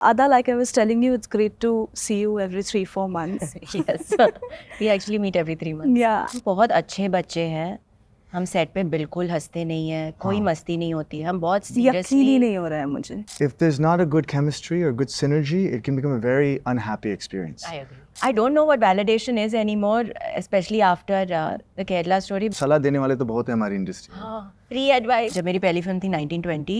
Ada, like I was telling you, it's great to see you every 3-4 months. Yes, we actually meet every 3 months. Yeah. बहुत अच्छे बच्चे हैं. हम set पे बिल्कुल हंसते नहीं हैं, कोई मस्ती नहीं होती है. हम बहुत यकीन ही सीरियसली. नहीं हो रहा है मुझे. If there's not a good chemistry or good synergy, it can become a very unhappy experience. I agree. I don't know what validation is anymore, especially after the Kerala story. सलाह देने वाले तो बहुत है हमारी इंडस्ट्री में. Free advice. जब मेरी पहली फिल्म थी 1920,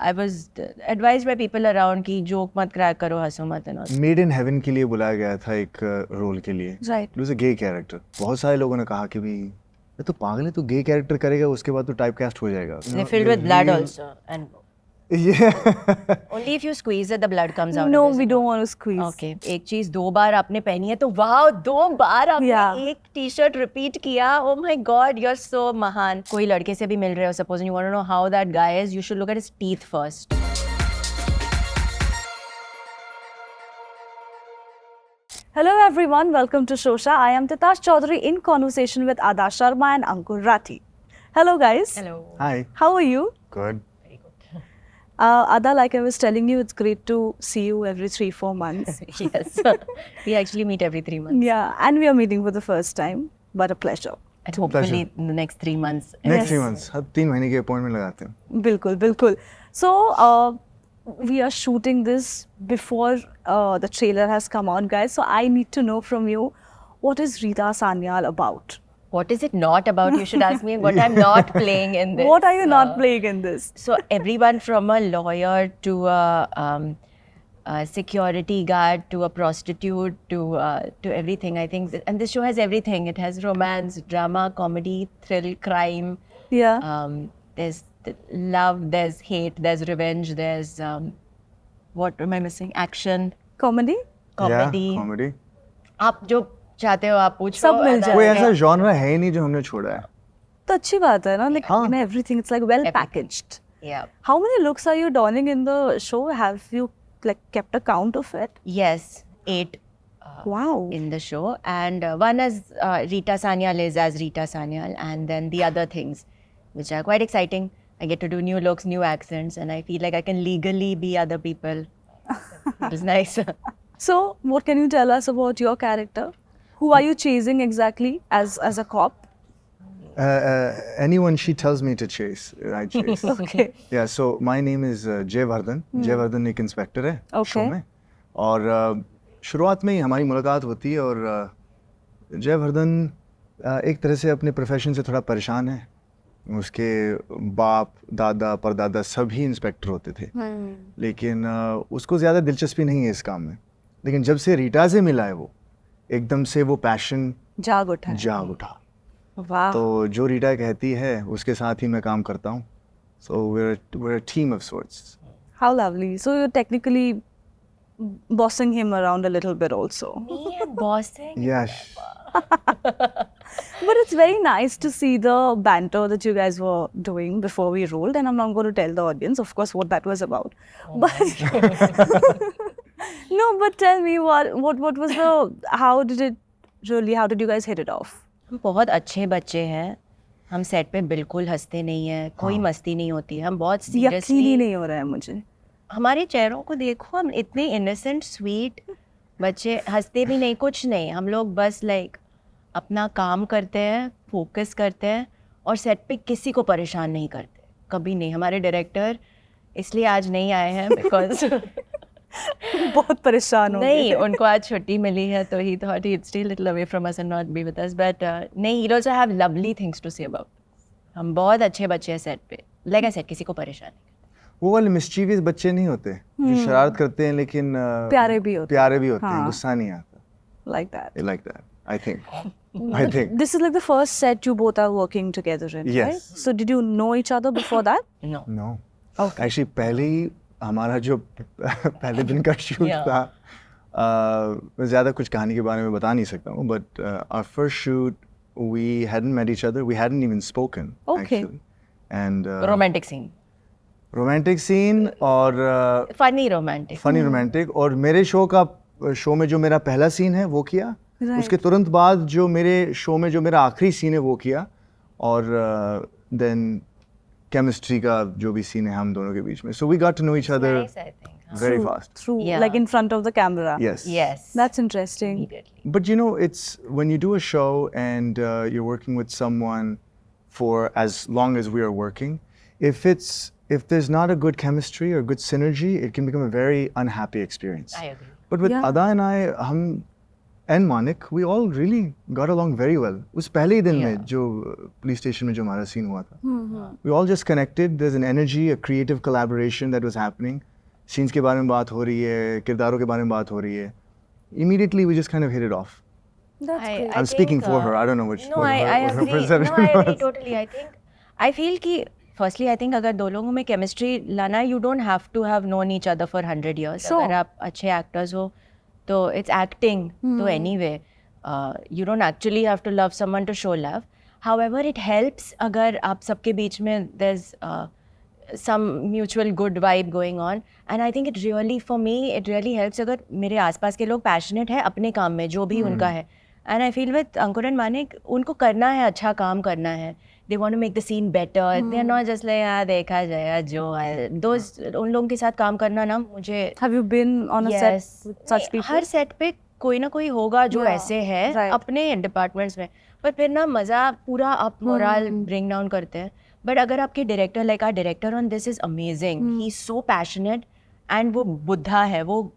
I was advised by people around कि जोक मत क्रैक करो, हंसो मत. मेड इन हेवन के लिए बुलाया गया था एक रोल के लिए. Right. It was a gay character. बहुत सारे लोगों ने कहा कि भी ये तो पागल है, तू गे कैरेक्टर करेगा उसके बाद तो टाइपकास्ट हो जाएगा. They filled with blood also, and Yeah. only if you squeeze it the blood comes out. No, of we it. don't want to squeeze. Okay. एक चीज 2 बार आपने पहनी है तो वाओ 2 बार आपने Yeah. एक टी शर्ट रिपीट किया. Oh my God, you're so महान. कोई लड़के से भी मिल रहे हो, suppose you want to know how that guy is, you should look at his teeth first. Hello everyone, welcome to Shosha. I am Titash Chaudhary in conversation with Ada Sharma and Ankur Rathi. Hello guys. Hello. Hi. How are you? Good. Very good. Ada, like I was telling you, it's great to see you every 3-4 months. Yes. We actually meet every 3 months. Yeah, and we are meeting for the first time, but a pleasure. And hopefully in the next 3 months. Next Yes. 3 months. हर 3 महीने के appointment लगाते हैं. Bilkul, bilkul. So, we are shooting this before the trailer has come out, guys. So, I need to know from you, what is Rita Sanyal about? What is it not about? You should ask me what I'm not playing in this. What are you not playing in this? So everyone from a lawyer to a security guard to a prostitute to everything. I think, and this show has everything. It has romance, drama, comedy, thrill, crime. Yeah. There's love, there's hate, there's revenge, there's what am I missing? Action, Comedy? comedy. Yeah, comedy. आप जो चाहते हो आप पूछो. सब मिल जाएगा. कोई ऐसा genre है ही नहीं जो हमने छोड़ा है. तो अच्छी बात है ना, like हाँ. in everything it's like well packaged. Yeah. How many looks are you donning in the show? Have you like kept a count of it? Yes, 8. Wow. In the show, and one is Rita Sanyal is as Rita Sanyal, and then the other things which are quite exciting. I get to do new looks, new accents, and I feel like I can legally be other people. It is nice. So, what can you tell us about your character? Who are you chasing exactly as a cop? Anyone she tells me to chase, I chase. Okay. Yeah, so my name is Jay Vardhan. Jay Vardhan एक inspector है show Okay. में. और शुरुआत में ही हमारी मुलाकात होती है और जय वर्धन एक तरह से अपने प्रोफेशन से थोड़ा परेशान है. उसके बाप दादा परदादा सभी इंस्पेक्टर होते थे, लेकिन उसको ज़्यादा दिलचस्पी नहीं है इस काम में. लेकिन जब से रीटा से मिला है वो एकदम से वो पैशन जाग उठा. जाग उठा. Wow. तो जो रीटा कहती है उसके साथ ही मैं काम करता हूँ. So we're a team of sorts. How lovely. So, you're technically bossing him around a little bit also. Me and bossing. Yes. But it's very nice to see the banter that you guys were doing before we rolled, and I'm not going to tell the audience, of course, what that was about. But no, but tell me what was the how did you guys hit it off? हम बहुत अच्छे बच्चे हैं. हम set पे बिल्कुल हंसते नहीं हैं, कोई मस्ती नहीं होती है. हम बहुत यकीन ही सीरियसली. नहीं हो रहा है मुझे. हमारे चेहरों को देखो, हम इतने इनोसेंट स्वीट बच्चे, हंसते भी नहीं, कुछ नहीं. हम लोग बस लाइक अपना काम करते हैं, फोकस करते हैं और सेट पे किसी को परेशान नहीं करते, कभी नहीं. हमारे डायरेक्टर इसलिए आज नहीं आए हैं बिकॉज बहुत परेशान हो नहीं, गए. उनको आज छुट्टी मिली है तो ही thought he'd stay a little away from us and not be with us, but नहीं, he'll also have lovely things to say about. हम बहुत अच्छे बच्चे हैं सेट पे. लाइक आई सेड, किसी को परेशान नहीं. वो वाले मिस्चीवियस बच्चे नहीं होते जो शरारत करते हैं लेकिन प्यारे भी होते हैं. हाँ. गुस्सा नहीं आता. like that. They like that. I think. This is like the first set you both are working together in, Yes. right? So did you know each other before that? No. No. Okay. Actually पहले ही हमारा जो पहले दिन का shoot Yeah. था, मैं ज़्यादा कुछ कहानी के बारे में बता नहीं सकता हूँ, but our first shoot we hadn't met each other, we hadn't even spoken. Okay. Actually. And romantic scene, romantic scene और फनी रोमांटिक. Funny romantic. और मेरे शो में जो मेरा पहला सीन है वो किया. Right. उसके तुरंत बाद जो मेरे शो में जो मेरा आखिरी सीन है वो किया. और देन केमिस्ट्री का जो भी सीन है हम दोनों के बीच में. So we got to know each other. Nice, I think. very through, fast. through Yeah. like in front of the camera. Yes. Yes. That's interesting. Immediately. But you know, it's when you do a show and you're working with someone for as long as we are working, if there's not a good chemistry or good synergy, it can become a very unhappy experience. I agree. But with Yeah. Ada and I, हम and Manik, we all really got along very well. उस पहले ही दिन में Yeah. जो police station में जो हमारा scene हुआ था, we all just connected. There's an energy, a creative collaboration that was happening. Scenes के बारे में बात हो रही है, किरदारों के बारे में बात हो रही है. Immediately we just kind of hit it off. That's great. I'm speaking think, for her. I don't know which. No, what I her agree. perception No, I agree was. totally. I feel कि firstly, I think अगर दो लोगों में chemistry लाना है, you don't have to have known each other for 100 years. Sure. अगर आप अच्छे actors हो, तो it's acting. तो anyway, you don't actually have to love someone to show love. However, it helps अगर आप सबके बीच में there's some mutual good vibe going on. And I think it really, for me, it really helps अगर मेरे आसपास के लोग passionate है अपने काम में, जो भी उनका है. And I feel with Ankur and Manik, उनको करना है, अच्छा काम करना है. They want to make the scene better. They're not just like यार देखा जाएगा जो है. Those उन लोगों के साथ काम करना ना मुझे Have you been on a set with such नहीं, people? हर सेट पे कोई ना कोई होगा जो Yeah, ऐसे है right. अपने डिपार्टमेंट्स में, पर फिर ना मज़ा पूरा अप मोरल ब्रिंग डाउन करते हैं. बट अगर आपके director like our director on this is amazing, he is so passionate and वो बुद्धा है, वो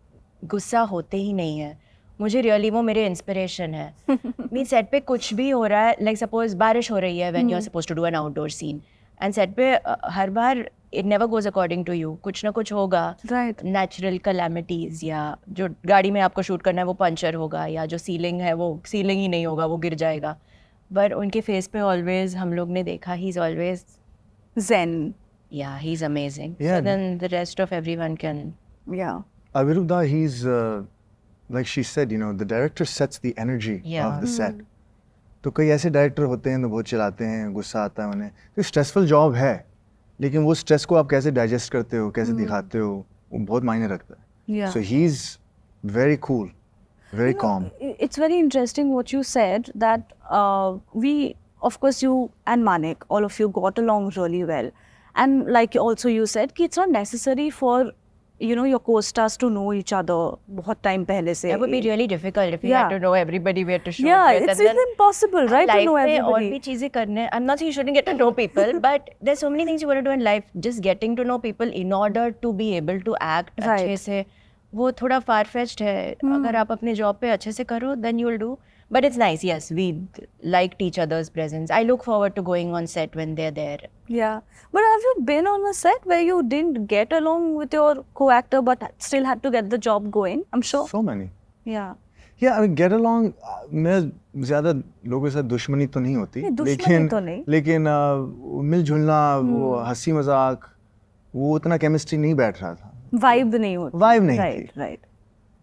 गुस्सा होते ही नहीं है. मुझे रियली वो मेरे इंस्पिरेशन है. मीन सेट पे कुछ भी हो रहा है, लाइक सपोज बारिश हो रही है when you are suppose to do an outdoor scene, and set पे हर बार it never goes according to you, कुछ ना कुछ होगा. Right. नेचुरल कैलामिटीज, या जो गाड़ी में आपको शूट करना है वो पंचर होगा, या जो सीलिंग है वो सीलिंग ही नहीं होगा, वो गिर जाएगा. बट उनके फेस पे ऑलवेज हम लोग ने देखा ही इज ऑलवेज Zen. या he is amazing. Yeah. So then the rest of everyone can. Yeah. Aviruddha, he's like she said, you know, the director sets the energy Yeah. of the set. तो कई ऐसे director होते हैं जो बहुत चिल्लाते हैं, गुस्सा आता है उन्हें. तो स्ट्रेसफुल जॉब है, लेकिन वो स्ट्रेस को आप कैसे डाइजेस्ट करते हो, कैसे दिखाते हो, वो बहुत मायने रखता है. Yeah. So he's very cool, very calm. It's very interesting what you said that we, of course, you and Manik, all of you got along really well. And like also you said, कि it's not necessary for, you know, your co-stars to know each other बहुत time पहले से. That would be really difficult if you Yeah. had to know everybody we had to shoot Yeah, with. it's impossible, right, to life know में और everybody. भी चीजें करने. I'm not saying you shouldn't get to know people, but there's so many things you want to do in life. Just getting to know people in order to be able to act Right. अच्छे से, वो थोड़ा far fetched है. अगर आप अपने job पे अच्छे से करो, then you'll do. But it's nice, yes. We liked each other's presence. I look forward to going on set when they're there. Yeah. But have you been on a set where you didn't get along with your co-actor but still had to get the job going? I'm sure. So many. Yeah. Yeah, I mean, get along. मैं ज़्यादा लोगों के साथ दुश्मनी तो नहीं होती, नहीं, दुश्मनी तो नहीं। लेकिन मिलजुलना, वो हंसी मजाक, वो उतना केमिस्ट्री नहीं बैठ रहा था. Vibe नहीं होती. Vibe नहीं Right, थी. right.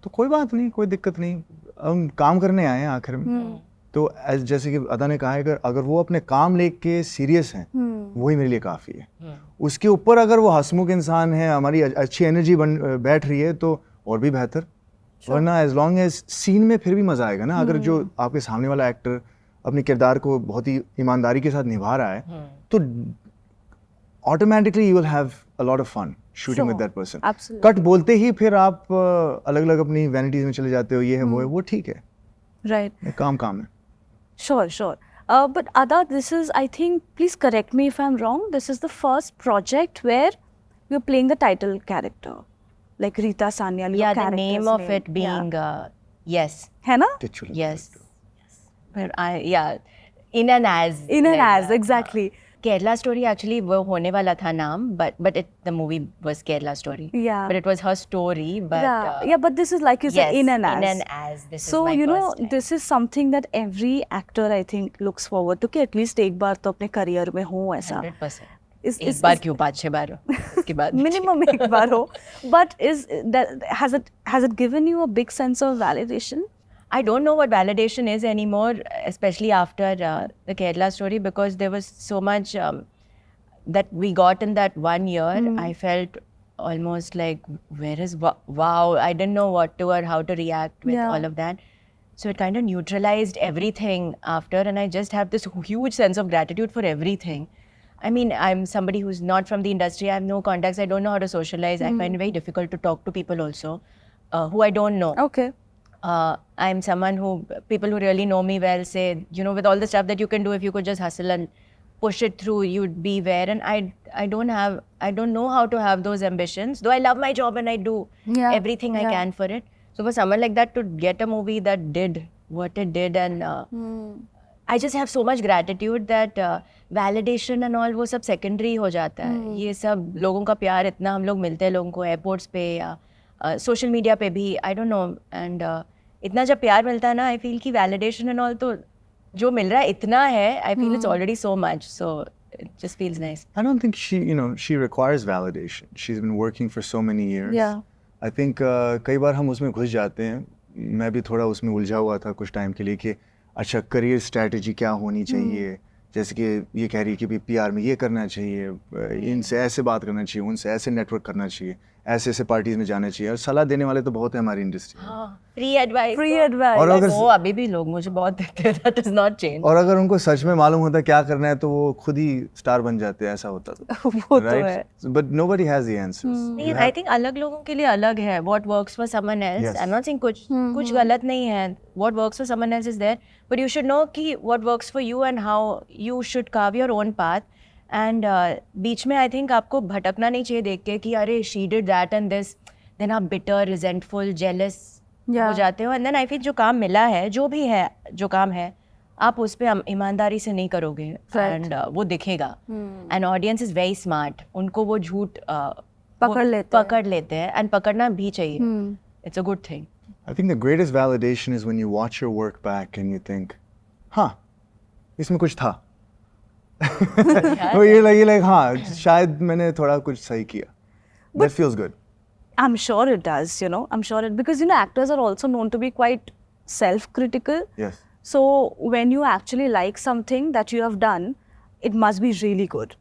तो कोई बात नहीं, कोई दिक्कत नहीं. हम काम करने आए हैं आखिर में. तो जैसे कि अदा ने कहा है, अगर वो अपने काम लेके सीरियस हैं, वही मेरे लिए काफ़ी है. उसके ऊपर अगर वो हंसमुख इंसान है, हमारी अच्छी एनर्जी बैठ रही है, तो और भी बेहतर. वरना एज लॉन्ग एज सीन में फिर भी मज़ा आएगा ना. अगर जो आपके सामने वाला एक्टर अपने किरदार को बहुत ही ईमानदारी के साथ निभा रहा है, तो automatically you will have a lot of fun shooting with that person. Absolutely. Cut बोलते ही फिर आप अलग अलग अपनी वैनिटीज में चले जाते हो, ये है वो है, वो ठीक है. Right. काम है. Sure, sure. But Ada, this is, I think, please correct me if I'm wrong, this is the first project where you're playing the title character. Like Rita Sanyal, your Yeah, the character's name of it being yes, है ना? Titular yes. character. But in an as. In an like as, that. exactly. Kerala Story actually वो होने वाला था नाम, but the movie was Kerala Story. Yeah. But it was her story. But Yeah, but this is like you said, yes, in an as. In an as. This So, is my you know, first time. this is something that every actor, I think, looks forward to, कि at least एक बार तो अपने career में हो ऐसा. 100%. Is- एक is- bar is- क्यों 5-6 बार उसके बाद Minimum एक बार हो. But has it given you a big sense of validation? I don't know what validation is anymore, especially after the Kerala Story, because there was so much that we got in that 1 year. I felt almost like, where is wow? I didn't know what to or how to react with Yeah. all of that. So it kind of neutralized everything after, and I just have this huge sense of gratitude for everything. I mean, I'm somebody who's not from the industry. I have no contacts. I don't know how to socialize. I find it very difficult to talk to people also who I don't know. Okay. I'm someone who people who really know me well say, you know, with all the stuff that you can do, if you could just hustle and push it through, you'd be where. And I don't know how to have those ambitions. Though I love my job and I do Yeah. everything I Yeah. can for it. So for someone like that to get a movie that did what it did, and I just have so much gratitude that validation and all वो सब secondary हो जाता है. ये सब लोगों का प्यार इतना हम लोग मिलते हैं लोगों को airports पे या social media पे भी, I don't know, and इतना जब प्यार मिलता है ना, I feel कि validation and all तो जो मिल रहा है इतना है, I feel it's already so much, so it just feels nice. I don't think she requires validation. She's been working for so many years. Yeah. I think कई बार हम उसमें घुस जाते हैं. मैं भी थोड़ा उसमें उलझा हुआ था कुछ टाइम के लिए कि अच्छा करियर स्ट्रैटेजी क्या होनी चाहिए. जैसे कि ये कह रही है कि भी पीआर में ये करना चाहिए, इनसे ऐसे बात करना चाहिए, उनसे ऐसे नेटवर्क करना चाहिए, ऐसे ऐसे पार्टीज में जाना चाहिए. और सलाह देने वाले तो बहुत है हमारी इंडस्ट्री में. Free advice. Free advice. और अगर वो अभी भी लोग मुझे बहुत देते हैं, that is not change. और अगर उनको सच में मालूम होता क्या करना है तो वो खुद ही स्टार बन जाते हैं. ऐसा होता तो वो तो है. But nobody has the answers. नहीं, I think अलग लोगों के लिए अलग है. What works for someone else. Yes. I'm not saying कुछ गलत नहीं है. What works for someone else is there. But you should know कि what works for you and how you should carve your own path. And बीच में I think आपको भटकना नहीं चाहिए देख के कि अरे she did that and this. Then आप bitter, resentful, jealous हो जाते हो. And then I feel जो काम मिला है, जो भी है, जो काम है, आप उस पर ईमानदारी से नहीं करोगे. And वो दिखेगा. And audience is very smart. उनको वो झूठ पकड़ लेते हैं. And पकड़ना भी चाहिए. It's a good thing. I think the greatest validation is when you watch your work back and you think, हाँ, इसमें कुछ था. वो ये like हाँ, शायद मैंने थोड़ा कुछ सही किया. That feels good. I'm sure it does, you know. I'm sure it, because, you know, actors are also known to be quite self-critical. Yes. So when you actually like something that you have done, it must be really good.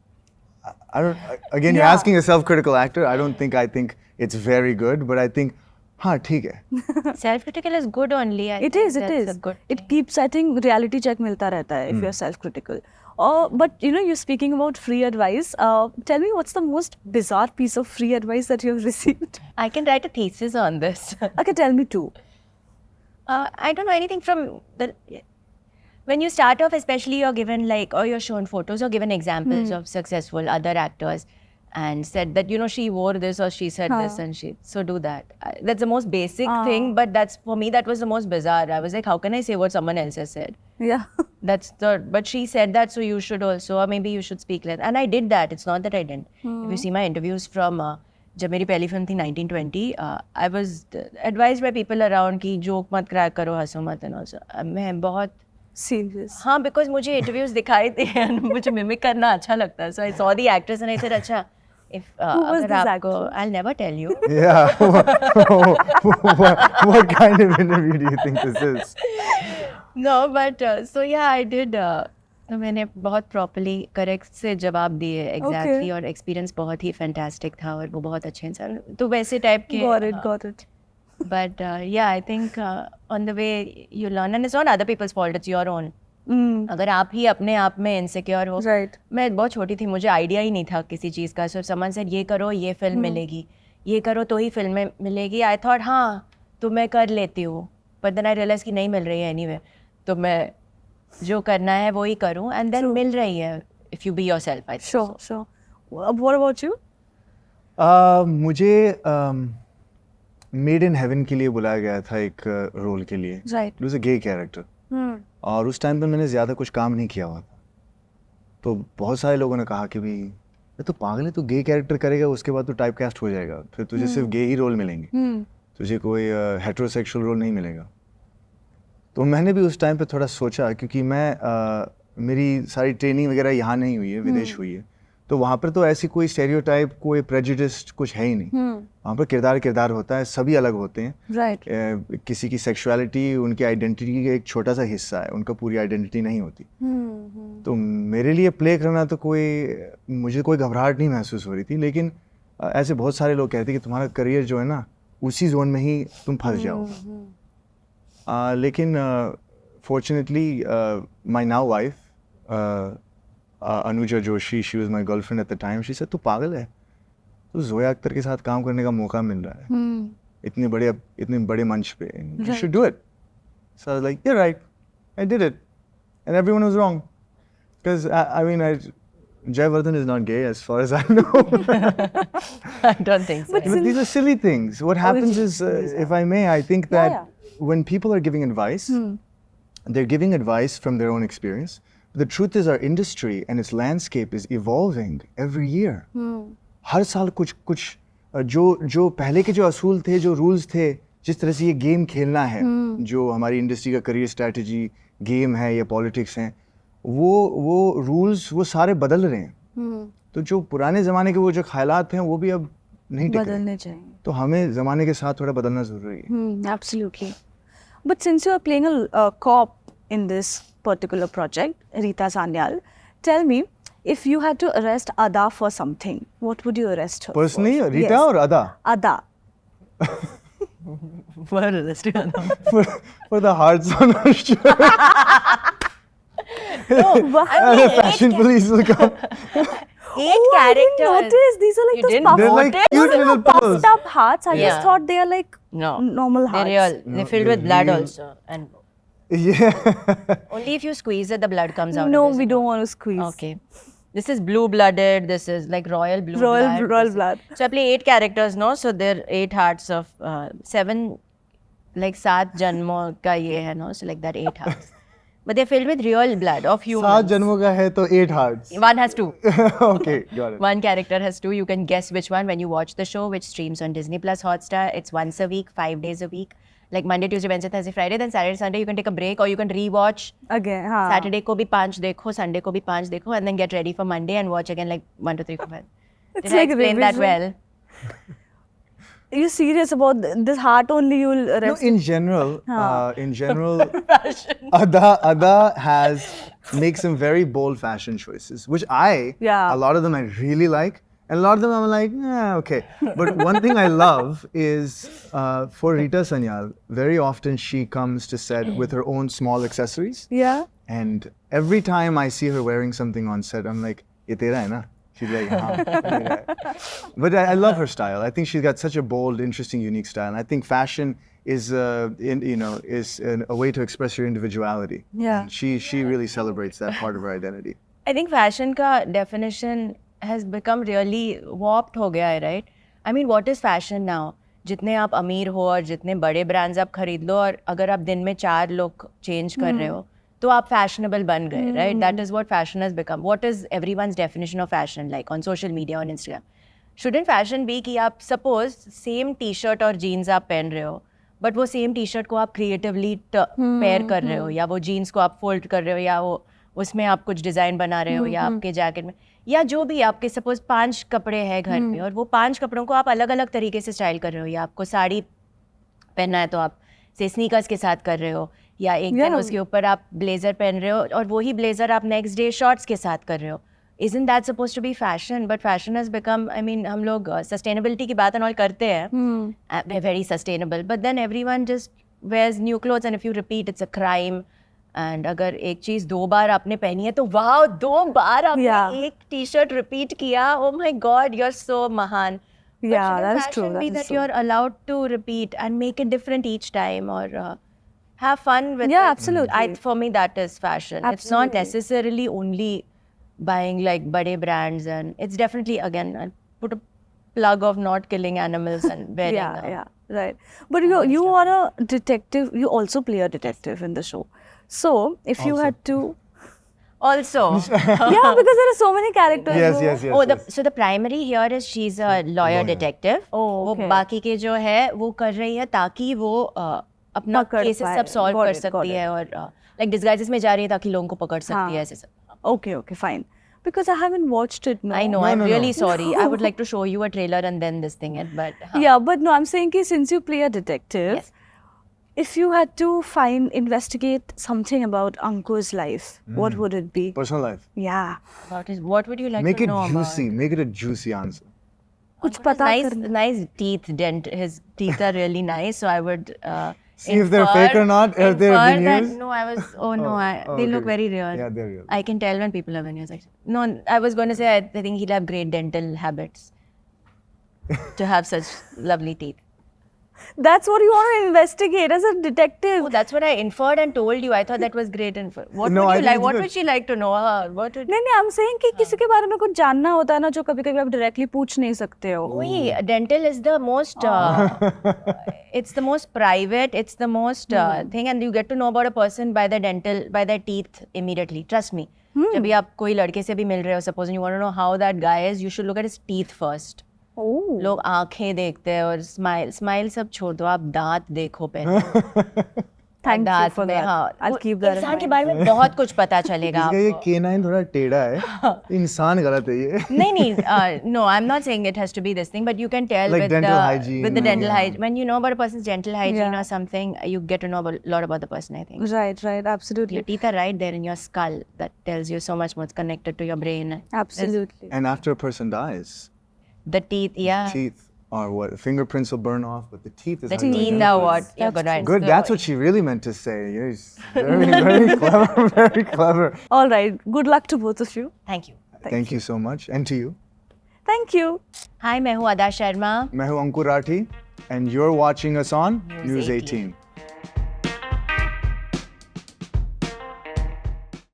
I don't. Again, you're asking a self-critical actor. I think it's very good, but I think, हाँ ठीक है. Self-critical is good only. I It think is. that's a good It keeps, I think, reality check मिलता रहता है if you're self-critical. But you know, you're speaking about free advice. Tell me, what's the most bizarre piece of free advice that you have received? I can write a thesis on this. Okay, tell me two. I don't know anything from the. When you start off, especially, you're given or you're shown photos or given examples of successful other actors, and said that, you know, she wore this or she said this and so do that. That's the most basic thing, but for me that was the most bizarre. I was like, how can I say what someone else has said? Yeah. But she said that, so you should also, or maybe you should speak less. And I did that. It's not that I didn't. If you see my interviews from जब मेरी पहली film थी 1920, I was advised by people around कि joke मत crack करो, हंसो मत, and also मैं बहुत Serious. हाँ, because मुझे interviews दिखाई थे and मुझे mimic करना अच्छा लगता है. So I saw the actress and I said, अच्छा, if was अगर this आपको, I'll never tell you. Yeah. what kind of interview do you think this is? No, but so yeah, I did. तो मैंने बहुत properly correct से जवाब दिए exactly, और experience बहुत ही fantastic था और वो बहुत अच्छे इंसान, तो वैसे type के. Got it. But yeah, I think on the way you learn, and it's not other people's fault, it's your own. अगर आप ही अपने आप में insecure हो. Right. मैं बहुत छोटी थी, मुझे idea ही नहीं था किसी चीज़ का. So someone said ये करो, ये film मिलेगी, ये करो तो ही film मिलेगी. I thought हाँ, तो मैं कर लेती हूँ. But then I realized कि नहीं मिल रही है anyway. तो मैं जो करना है वो ही करूँ, and then मिल रही है if you be yourself. I think. Sure. What about you? मुझे मेड इन हेवन के लिए बुलाया गया था एक रोल के लिए. Right. It was a gay character. और उस टाइम पे मैंने ज़्यादा कुछ काम नहीं किया हुआ था, तो बहुत सारे लोगों ने कहा कि भाई ये तो पागल है, तू गे कैरेक्टर करेगा उसके बाद तो टाइप कास्ट हो जाएगा, फिर तुझे सिर्फ गे ही रोल मिलेंगे, तुझे कोई हेटेरोसेक्सुअल रोल नहीं मिलेगा. तो मैंने भी उस टाइम पे थोड़ा सोचा, क्योंकि मैं मेरी सारी ट्रेनिंग वगैरह यहाँ नहीं हुई है, विदेश हुई है, तो वहाँ पर तो ऐसी कोई स्टेरियोटाइप, कोई प्रेजुडिस कुछ है ही नहीं. वहाँ पर किरदार होता है, सभी अलग होते हैं. Right. किसी की सेक्सुअलिटी उनकी आइडेंटिटी का एक छोटा सा हिस्सा है, उनका पूरी आइडेंटिटी नहीं होती. तो मेरे लिए प्ले करना तो मुझे कोई घबराहट नहीं महसूस हो रही थी, लेकिन ऐसे बहुत सारे लोग कहते हैं कि तुम्हारा करियर जो है ना उसी जोन में ही तुम फंस जाओ. लेकिन fortunately my now wife Anuja Joshi, she was my girlfriend at the time. She said, "तू पागल है? तो जोया अख्तर के साथ काम करने का मौका मिल रहा है इतने बड़े मंच पे. You should do it." So I was like, "You're right. I did it." And everyone was wrong. Because, Jayavardhan is not gay as far as I know. I don't think so. But But these are silly things. What happens is, if I may, I think that when people are giving advice, they're giving advice from their own experience. The truth is, our industry and its landscape is evolving every year. हर साल कुछ जो पहले के जो असूल थे, जो rules थे, जिस तरह से ये गेम खेलना है, जो हमारी इंडस्ट्री का करियर स्ट्रैटेजी गेम है या पॉलिटिक्स है, वो रूल्स वो सारे बदल रहे हैं. तो जो पुराने ज़माने के वो जो ख्यालात हैं वो भी अब नहीं टिक रहे. बदलने चाहिए. तो हमें ज़माने के साथ थोड़ा बदलना ज़रूरी है. Absolutely. But since you are playing a cop in this particular project, Rita Sanyal, tell me, if you had to arrest Ada for something, what would you arrest her Personally, for? Rita Yes. or Ada? Ada. For arresting Adam. For the hearts on her shirt. Fashion police will come. Eight I didn't characters. notice. These are like You those didn't puffed, They're like notice? cute little puffed pearls. up hearts. I just Yeah. thought they are like No. normal They're hearts. real. They're filled they're with blood real. also. And Yeah. only if you squeeze it, the blood comes out. No, of we this. don't want to squeeze. Okay. This is blue-blooded. This is like royal blue Royal blood. royal This is- blood. So I play 8 characters, no? So there are 8 hearts of 7, like 7 janmo ka ye hai, no? So like that 8 hearts. But they're filled with real blood of humans. 7 जन्मों का है तो 8 hearts. One has 2. Okay, got it. One character has 2. You can guess which one when you watch the show, which streams on Disney Plus Hotstar. It's once a week, 5 days a week. Like Monday, Tuesday, Wednesday, Thursday, Friday. Then Saturday, Sunday, you can take a break or you can rewatch. Again, हाँ. Saturday को भी 5 देखो, Sunday को भी 5 देखो, and then get ready for Monday and watch again like 1, 2, 3, 4, 5. It's Did I like explain that revision. well? Are you serious about this heart only you'll No, arrest? in general, Ada makes some very bold fashion choices, which Yeah. a lot of them I really like, and a lot of them I'm like, okay. But one thing I love is for Rita Sanyal, very often she comes to set with her own small accessories, Yeah. and every time I see her wearing something on set, I'm like, ye tera hai na? She's like, हाँ, मेरा है. But I love her style. I think she's got such a bold, interesting, unique style. And I think fashion is, a way to express your individuality. Yeah. And she really celebrates that part of her identity. I think fashion का definition has become really warped हो गया है, right? I mean, what is fashion now? जितने आप अमीर हो और जितने बड़े brands आप खरीद लो और अगर आप दिन में 4 look change कर रहे हो तो आप fashionable बन गए, right? That is what fashion has become. What is everyone's definition of fashion like on social media, on Instagram? Shouldn't fashion be कि आप suppose same t-shirt और jeans आप पहन रहे हो but वो same t-shirt को आप creatively pair कर रहे हो या वो jeans को आप fold कर रहे हो या वो उसमें आप कुछ डिज़ाइन बना रहे हो या आपके जैकेट में या जो भी आपके सपोज 5 कपड़े हैं घर पे और वो 5 कपड़ों को आप अलग अलग तरीके से स्टाइल कर रहे हो या आपको साड़ी पहनना है तो आप से स्नीकर्स के साथ कर रहे हो या एक दिन उसके ऊपर आप ब्लेजर पहन रहे हो और वही ब्लेजर आप नेक्स्ट डे शॉर्ट्स के साथ कर रहे हो. Isn't that supposed to be fashion? But fashion has become, I mean, हम लोग sustainability की बात and all करते हैं. We're very sustainable. But then everyone just wears new clothes and if you repeat, it's a crime. And अगर एक चीज़ 2 बार आपने पहनी है तो वाह 2 बार आपने एक टी-शर्ट repeat किया. Oh my God, you're so महान. Yeah, that is true. Fashion That be is that true. you're allowed to repeat and make it different each time or have fun with Yeah, it. absolutely. For me, that is fashion. It's not Absolutely. necessarily only buying like bade brands and it's definitely again I'll put a plug of not killing animals and wearing Yeah, right. But you are a detective. You also play a detective in the show. So if you had to, also yeah, because there are so many characters. Yes. so the primary here is she's a lawyer detective. Oh, वो okay. बाकी के जो है वो कर रही है ताकि वो अपना पकड़ केसेस पाए. सब सॉल्व Got कर it, got सकती it. है और लाइक डिस्गाइजेस में जा रही है ताकि लोगों को पकड़ सकती है ऐसे सब. Okay, fine. Because I haven't watched it. No. I know. No, I'm no, really no. sorry. I would like to show you a trailer and then this thing. But Yeah, but no, I'm saying ki since you play a detective, Yes. if you had to investigate something about Ankur's life, what would it be? Personal life. Yeah. what would you like Make to it know juicy. about? Make it a juicy answer. कुछ पता Nice, करना. nice teeth dent. His teeth are really nice. So I would See if they're fake or not, if they're infer that, veneers. no, I was, oh no, they look okay. very real. Yeah, they're real. I can tell when people have veneers. Actually. No, I was going to say, I think he'll have great dental habits to have such lovely teeth. That's what you want to investigate as a detective. Oh, that's what I inferred and told you. I thought that was great info. What No, I would you think like? it's What good. would she like to know? What would... नहीं नहीं, I'm saying कि किसी के बारे में कुछ जानना होता है ना जो कभी कभी आप डायरेक्टली पूछ नहीं सकते हो. वही, dental is the most, it's the most private, it's the most thing, and you get to know about a person by by their teeth immediately. Trust me. जब भी आप कोई लड़के से भी मिल रहे हो, suppose you want to know how that guy is, you should look at his teeth first. Oh. लोग आंखें देखते हैं और स्माइल सब छोड़ दो, आप दांत देखो पहले. Thank you दांत for में, that. हाँ, I'll keep that in इंसान के mind. बारे में बहुत कुछ पता चलेगा इसका ये आपको. केनाइन थोड़ा टेढ़ा है, इंसान गलत है ये. नहीं, no, I'm not saying it has to be this thing, but you can tell Like with dental the hygiene with the dental and- hygiene. When you know about a person's dental hygiene Yeah. or something, you get to know a lot about the person, I think. Right, right, Your absolutely. teeth are right there in your skull. That tells you so much more. It's connected to your brain. Absolutely. And after a person dies, The teeth, yeah. teeth are what? Fingerprints will burn off, but the teeth is The how you teeth identify are them. what? Yeah, good, right. Good, So- that's what she really meant to say. Yes, very, very clever, very clever. All right. Good luck to both of you. Thank you. Thank you so much, and to you. Thank you. Hi, मैं हूँ अदा शर्मा. मैं हूं अंकुर Rathi, and you're watching us on News News 18. 18.